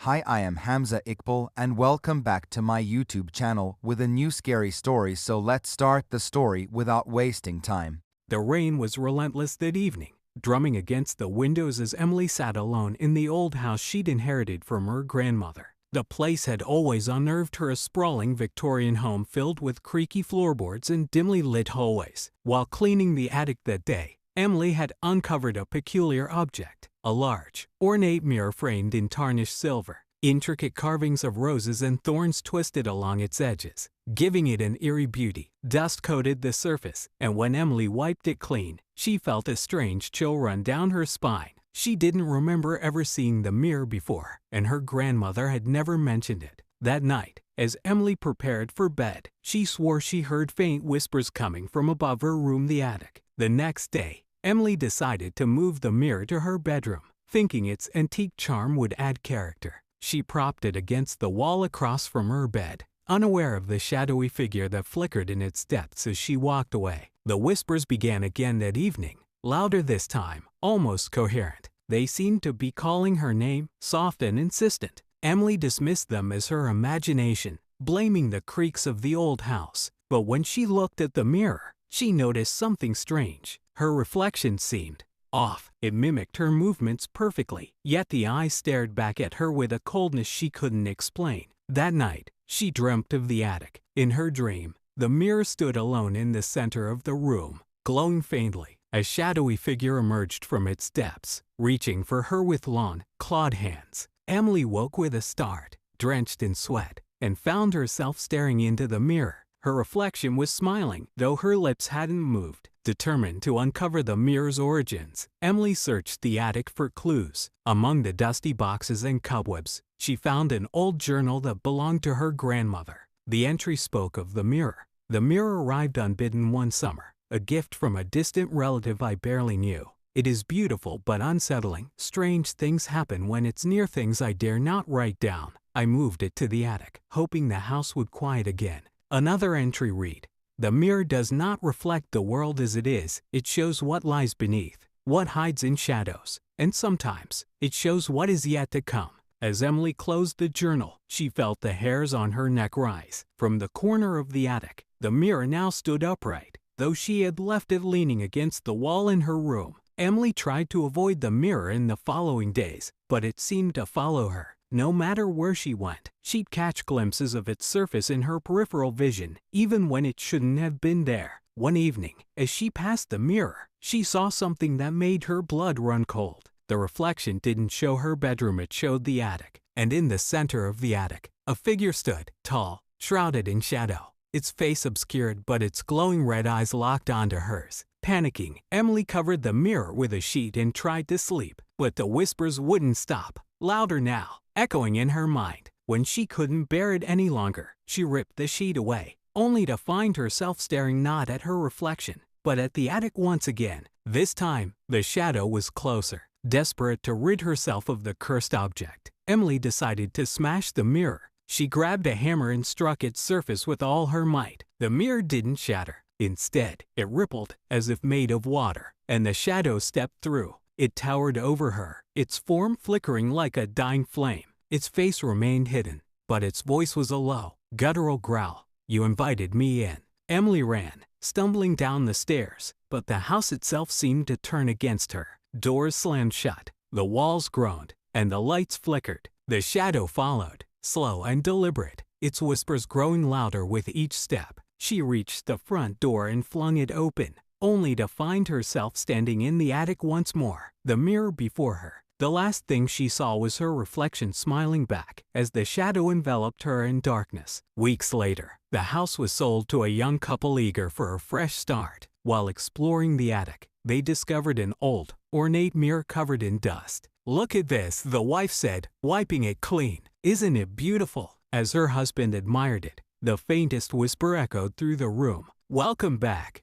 Hi, I am Hamza Iqbal and welcome back to my YouTube channel with a new scary story. So let's start the story without wasting time. The rain was relentless that evening, drumming against the windows as Emily sat alone in the old house she'd inherited from her grandmother. The place had always unnerved her, a sprawling Victorian home filled with creaky floorboards and dimly lit hallways. While cleaning the attic that day, Emily had uncovered a peculiar object, a large, ornate mirror framed in tarnished silver. Intricate carvings of roses and thorns twisted along its edges, giving it an eerie beauty. Dust coated the surface, and when Emily wiped it clean, she felt a strange chill run down her spine. She didn't remember ever seeing the mirror before, and her grandmother had never mentioned it. That night, as Emily prepared for bed, she swore she heard faint whispers coming from above her room, the attic. The next day, Emily decided to move the mirror to her bedroom, thinking its antique charm would add character. She propped it against the wall across from her bed, unaware of the shadowy figure that flickered in its depths as she walked away. The whispers began again that evening, louder this time, almost coherent. They seemed to be calling her name, soft and insistent. Emily dismissed them as her imagination, blaming the creaks of the old house. But when she looked at the mirror, she noticed something strange. Her reflection seemed off. It mimicked her movements perfectly, yet the eyes stared back at her with a coldness she couldn't explain. That night, she dreamt of the attic. In her dream, the mirror stood alone in the center of the room, glowing faintly. A shadowy figure emerged from its depths, reaching for her with long, clawed hands. Emily woke with a start, drenched in sweat, and found herself staring into the mirror. Her reflection was smiling, though her lips hadn't moved. Determined to uncover the mirror's origins, Emily searched the attic for clues. Among the dusty boxes and cobwebs, she found an old journal that belonged to her grandmother. The entry spoke of the mirror. The mirror arrived unbidden one summer, a gift from a distant relative I barely knew. It is beautiful but unsettling. Strange things happen when it's near, things I dare not write down. I moved it to the attic, hoping the house would quiet again. Another entry read, "The mirror does not reflect the world as it is. It shows what lies beneath, what hides in shadows, and sometimes it shows what is yet to come." As Emily closed the journal, she felt the hairs on her neck rise. From the corner of the attic, the mirror now stood upright, though she had left it leaning against the wall in her room. Emily tried to avoid the mirror in the following days, but it seemed to follow her. No matter where she went, she'd catch glimpses of its surface in her peripheral vision, even when it shouldn't have been there. One evening, as she passed the mirror, she saw something that made her blood run cold. The reflection didn't show her bedroom, it showed the attic. And in the center of the attic, a figure stood, tall, shrouded in shadow, its face obscured but its glowing red eyes locked onto hers. Panicking, Emily covered the mirror with a sheet and tried to sleep, but the whispers wouldn't stop, louder now, echoing in her mind. When she couldn't bear it any longer, she ripped the sheet away, only to find herself staring not at her reflection, but at the attic once again. This time, the shadow was closer. Desperate to rid herself of the cursed object, Emily decided to smash the mirror. She grabbed a hammer and struck its surface with all her might. The mirror didn't shatter. Instead, it rippled as if made of water, and the shadow stepped through. It towered over her, its form flickering like a dying flame. Its face remained hidden, but its voice was a low, guttural growl. "You invited me in." Emily ran, stumbling down the stairs, but the house itself seemed to turn against her. Doors slammed shut, the walls groaned, and the lights flickered. The shadow followed, slow and deliberate, its whispers growing louder with each step. She reached the front door and flung it open, only to find herself standing in the attic once more, the mirror before her. The last thing she saw was her reflection smiling back as the shadow enveloped her in darkness. Weeks later, the house was sold to a young couple eager for a fresh start. While exploring the attic, they discovered an old, ornate mirror covered in dust. "Look at this," the wife said, wiping it clean. "Isn't it beautiful?" As her husband admired it, the faintest whisper echoed through the room. "Welcome back.